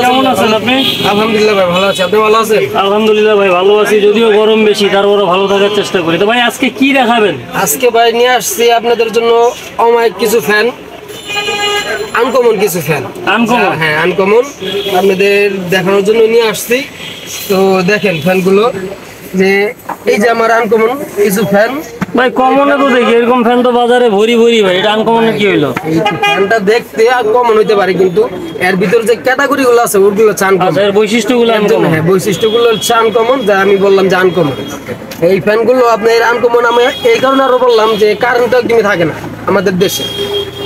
কেমন আছেন আপনি? আলহামদুলিল্লাহ ভাই ভালো আছি, আপনি ভালো আছেন? আলহামদুলিল্লাহ ভাই ভালো আছি, যদিও গরম বেশি, তারপরে ভালো থাকার চেষ্টা করি। তো ভাই আজকে কি দেখাবেন? আজকে ভাই নিয়ে আসছি আপনাদের জন্য অমায়িক কিছু ফ্যান, আনকমন কিছু ফ্যান। আনকমন? হ্যাঁ আনকমন, আপনাদের দেখানোর জন্য নিয়ে আসছি। তো দেখেন ফ্যানগুলো, যে এই যে আমার আনকমন কিছু ফ্যান। ভাই কমনে তো দেখি এরকম ফ্যান তো বাজারে ভরি ভরি, ভাই এটা আনকমনে কি হইলো? এই ফ্যানটা দেখতে কমন হইতে পারে, কিন্তু এর ভিতর যে ক্যাটাগরি গুলো আছে ওগুলো হচ্ছে আনকমন। এর বৈশিষ্ট্যগুলো আনকমন? হ্যাঁ বৈশিষ্ট্যগুলো হচ্ছে আনকমন, যা আমি বললাম যে আনকমন। এই ফ্যানগুলো আপনার আনকমন আমি এই কারণে আরো বললাম যে কারেন্ট একদমই থাকে না আমাদের দেশে,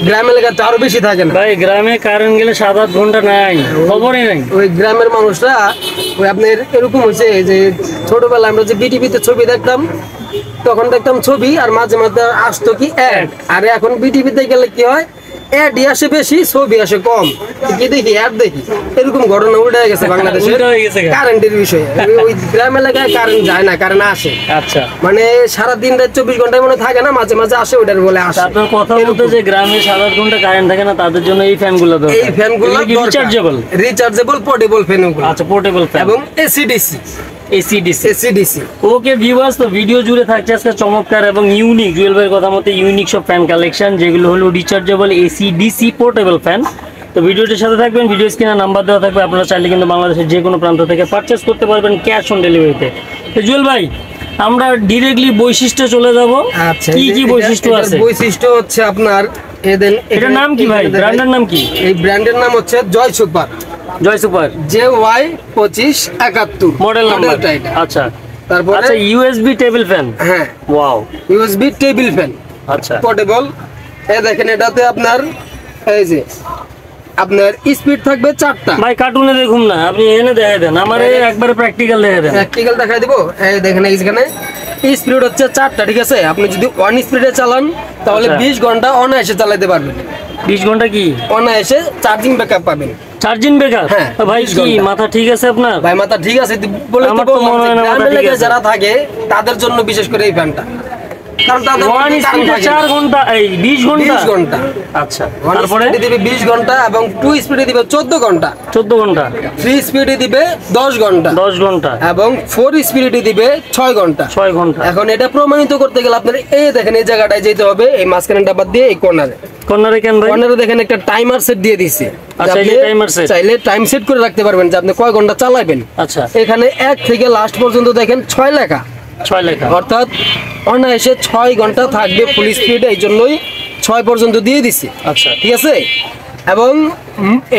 গ্রাম এলাকাতে আরো বেশি থাকে না। ভাই গ্রামে কারেন্ট গেলে 7-8 ঘন্টা নাই, খবরই নাই। ওই গ্রামের মানুষরা ওই আপনার এরকম হয়েছে যে ছোটবেলায় আমরা যে বিটিভিতে ছবি দেখতাম, তখন দেখতাম ছবি আর মাঝে মাঝে আসতো কি অ্যাড। আর এখন বিটিভিতে গেলে কি হয়, অ্যাডই আসে বেশি, ছবি আসে কম। কি দেখি অ্যাড দেখি, এরকম ঘটনা উল্টে গেছে বাংলাদেশে কারেন্টের বিষয়ে। ওই গ্রাম এলাকায় কারেন্ট যায় না, কারেন্ট আসে। আচ্ছা, মানে সারাদিন রাত 24 ঘন্টায় মনে থাকে না, মাঝে মাঝে আসে, ওটার বলে আসে। আপনার কথা বলতে যে গ্রামে 7-8 ঘন্টা কারেন্ট থাকে না, তাদের জন্য এই ফ্যানগুলো দরকার। এই ফ্যানগুলো রিচার্জেবল পোর্টেবল ফ্যানগুলো। আচ্ছা, পোর্টেবল ফ্যান এবং এসিডিসি। ওকে ভিউয়ার্স, তো ভিডিও জুড়ে থাকছে আজকে চমৎকার এবং ইউনিক, জুয়েল ভাইয়ের কথা মতো ইউনিক সব ফ্যান কালেকশন, যেগুলো হলো রিচার্জেবল এসি/ডিসি পোর্টেবল ফ্যান। তো ভিডিওটির সাথে থাকবেন, ভিডিও স্ক্রিনে নাম্বার দেওয়া থাকবে, আপনারা চাইলে কিন্তু বাংলাদেশের যে কোনো প্রান্ত থেকে পারচেস করতে পারবেন ক্যাশ অন ডেলিভারিতে। তো জুয়েল ভাই, আমরা ডিরেক্টলি বৈশিষ্ট্য চলে যাব। আচ্ছা, কি কি বৈশিষ্ট্য আছে? বৈশিষ্ট্য হচ্ছে আপনার এটার নাম কি ভাই? ব্র্যান্ডের নাম কি? এই ব্র্যান্ডের নাম হচ্ছে জয় সুপার। জয় সুপার JY2571 মডেল নাম্বার। আচ্ছা, তারপর আচ্ছা ইউএসবি টেবিল ফ্যান। হ্যাঁ ওয়াও, ইউএসবি টেবিল ফ্যান। আচ্ছা, পোর্টেবল। এই দেখেন, এটাতে আপনার এই যে আপনার স্পিড থাকবে 4টা। ভাই কার্টুনে দেখুন না, আপনি এনে দেখাই দেন, আমারে একবারে প্র্যাকটিক্যাল দেখাই দেন। প্র্যাকটিক্যাল দেখাই দিব। এই দেখেন এইখানে স্পিড হচ্ছে 4টা, ঠিক আছে? আপনি যদি 1 স্পিডে চালান তাহলে 20 ঘন্টা অনায়াসে চালাতে পারবেন। 20 ঘন্টা কি অনায়াসে চার্জিং ব্যাকআপ পাবেন। Charging backup? হ্যাঁ ভাই কি মাথা ঠিক আছে আপনার? ভাই মাথা ঠিক আছে বলে তো বললাম, যারা থাকে তাদের জন্য বিশেষ করে এই ফ্যানটা, কারণ তাদের 4 ঘন্টা এই 20 ঘন্টা 20 ঘন্টা। আচ্ছা, তারপরে দিবে 20 ঘন্টা এবং 2 স্পিডে দিবে 14 ঘন্টা। 14 ঘন্টা। 3 স্পিডে দিবে 10 ঘন্টা। 10 ঘন্টা এবং 4 স্পিডে দিবে 6 ঘন্টা। 6 ঘন্টা। এখন এটা প্রমাণিত করতে গেলে আপনার এই দেখেন এই জায়গাটায় যেতে হবে, এই মাঝখানে ডাব্বা দিয়ে এই কর্নারে। কর্নারে কেন ভাই? কর্নারে দেখেন একটা টাইমার সেট দিয়ে দিয়েছে। আচ্ছা, এই টাইমার সেট চাইলে টাইম সেট করে রাখতে পারবেন যে আপনি কয় ঘন্টা চালাবেন। আচ্ছা, এখানে 1 থেকে লাস্ট পর্যন্ত দেখেন 6 লেখা। 6 লেখা, অর্থাৎ অনায়াসে 6 ঘন্টা থাকবে ফুল স্পিডে, এই জন্যই 6 পর্যন্ত দিয়ে দিছি। আচ্ছা, ঠিক আছে? এবং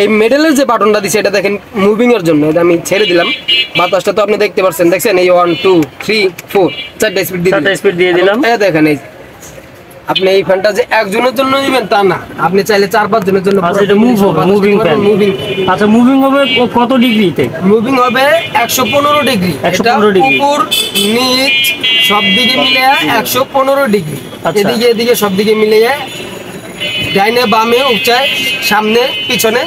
এই মেডেলের যে বাটনটা দিছে এটা দেখেন মুভিং এর জন্য, এটা আমি ছেড়ে দিলাম। বাতাসটা তো আপনি দেখতে পাচ্ছেন, দেখছেন এই 1 2 3 4 4টা স্পিড দিয়ে দিলাম। এই দেখেন, এই আপনি এই ফ্যানটা যে একজনের জন্য নেবেন তা না, আপনি চাইলে 4-5 জনের জন্য। আচ্ছা, এটা মুভ হবে, মুভিং ফ্যান। আচ্ছা, মুভিং হবে কত ডিগ্রিতে? মুভিং হবে 115 ডিগ্রি। 115 ডিগ্রি, উপর নিচ সব দিকে মিলিয়ে 115 ডিগ্রি। আচ্ছা, এদিকে সব দিকে মিলিয়ে ডাইনে বামে উচ্চায় সামনে পিছনে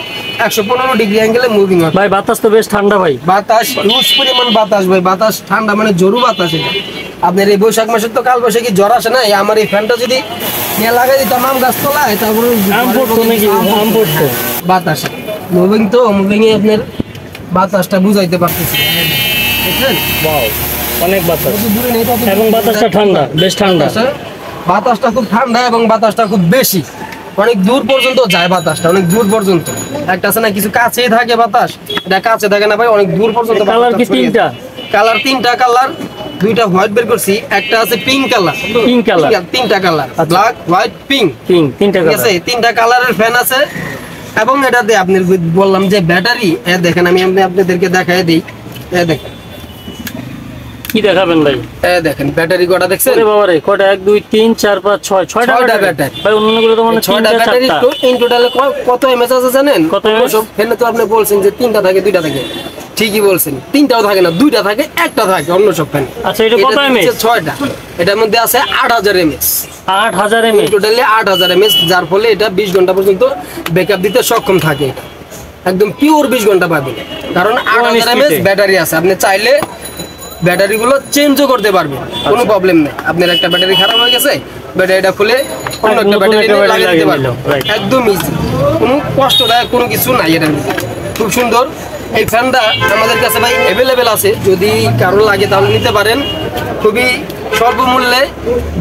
115 ডিগ্রি অ্যাঙ্গেলে মুভিং হবে। ভাই বাতাস তো বেশ ঠান্ডা ভাই। বাতাস হিউজ পরিমাণ বাতাস ভাই, বাতাস ঠান্ডা মানে জোরু বাতাস। এটা আপনার এই বৈশাখ মাসে তো কাল বৈশাখী জ্বর আসে না, আমার এই ফ্যানটা যদি নিয়ে লাগাই দিতাম আম গাছ তলায়, তারপরে আম পড়তো নাকি? আম পড়তো বাতাস। মুভিং তো মুভিং এ আপনার বাতাসটা বুঝাইতে পারতেছি, দেখছেন? ওয়াও, অনেক বাতাস এবং বাতাসটা ঠান্ডা, বেশ ঠান্ডা। বাতাসটা খুব ঠান্ডা এবং বাতাসটা খুব বেশি, অনেক দূর পর্যন্ত যায় বাতাসটা, অনেক দূর পর্যন্ত। একটা আছে না কিছু কাছেই থাকে বাতাস, এটা কাছে থাকে না ভাই, অনেক দূর পর্যন্ত। কালার কি 3টা? কালার 3টা কালার, 2টা হোয়াইট বের করছি, একটা আছে পিঙ্ক কালার। 3টা কালার, ব্ল্যাক হোয়াইট পিঙ্ক। 3টা ঠিক আছে, 3টা কালারের ফ্যান আছে। এবং এটাতে আপনি বললাম যে ব্যাটারি, দেখেন আমি আপনাদেরকে দেখাই দিই। দেখেন কি দেখাবেন ভাই? দেখেন ব্যাটারি কটা দেখছেন? আরে বাবা রে, কটা? 1 2 3 4 5 6 6টা ব্যাটারি ভাই। অন্যগুলো তো মানে 6টা ব্যাটারি। তো ইন টোটালে কত এমএএইচ আছে জানেন? কত এমএএইচ? ফ্যানে তো আপনি বলছেন যে 3টা থাকে 2টা থাকে, ঠিকই বলছেন। 3টাও থাকে না, 2টা থাকে, একটা থাকে অন্য সব ফ্যান। আচ্ছা, এটা কত এমএএইচ? 6টা। এটার মধ্যে আছে 8000 এমএএইচ। 8000 এমএএইচ, টোটালি 8000 এমএএইচ, যার ফলে এটা 20 ঘন্টা পর্যন্ত ব্যাকআপ দিতে সক্ষম থাকে। একদম পিওর 20 ঘন্টা পাবেন, কারণ 8000 এমএএইচ ব্যাটারি আছে। আপনি চাইলে ব্যাটারিগুলো চেঞ্জও করতে পারবেন, কোনো প্রবলেম নেই। আপনার একটা ব্যাটারি খারাপ হয়ে গেছে, ব্যাটারিটা খুলে অন্য একটা ব্যাটারি লাগিয়ে দিতে পারবেন, একদম ইজি, কোনো কষ্টদায়ক কোনো কিছু নাই এটার মধ্যে। খুব সুন্দর এই ফ্যানটা আমাদের কাছে ভাই অ্যাভেলেবেল আছে, যদি কারো লাগে তাহলে নিতে পারেন। খুবই স্বল্প মূল্যে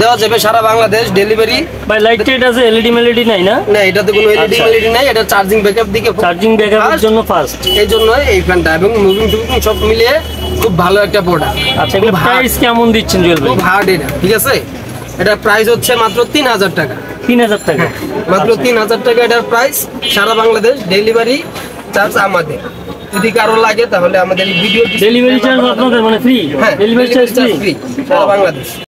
দেওয়া যাবে সারা বাংলাদেশ ডেলিভারি। ভাই লাইট টাইট আছে, এলইডি মেলইডি নাই না? না, এটাতে কোনো এলইডি মেলইডি নাই, এটা চার্জিং ব্যাকআপ দিকে চার্জিং ব্যাকআপের জন্য ফাস্ট, এই জন্য এই ফ্যানটা, এবং মুভিং টুভিং সব মিলিয়ে খুব ভালো একটা প্রোডাক্ট। আচ্ছা, এগুলো প্রাইস কেমন দিচ্ছেন জুয়েল ভাই? খুব হার্ড এটা, ঠিক আছে? এটার প্রাইস হচ্ছে মাত্র 3000 টাকা। 3000 টাকা? মাত্র 3000 টাকা এটার প্রাইস, সারা বাংলাদেশ ডেলিভারি চার্জ আমাদের। যদি কারো লাগে তাহলে আমাদের ভিডিও ডেলিভারি চার্জ আপনাদের মানে ফ্রি? হ্যাঁ, ডেলিভারি চার্জ ফ্রি সারা বাংলাদেশ।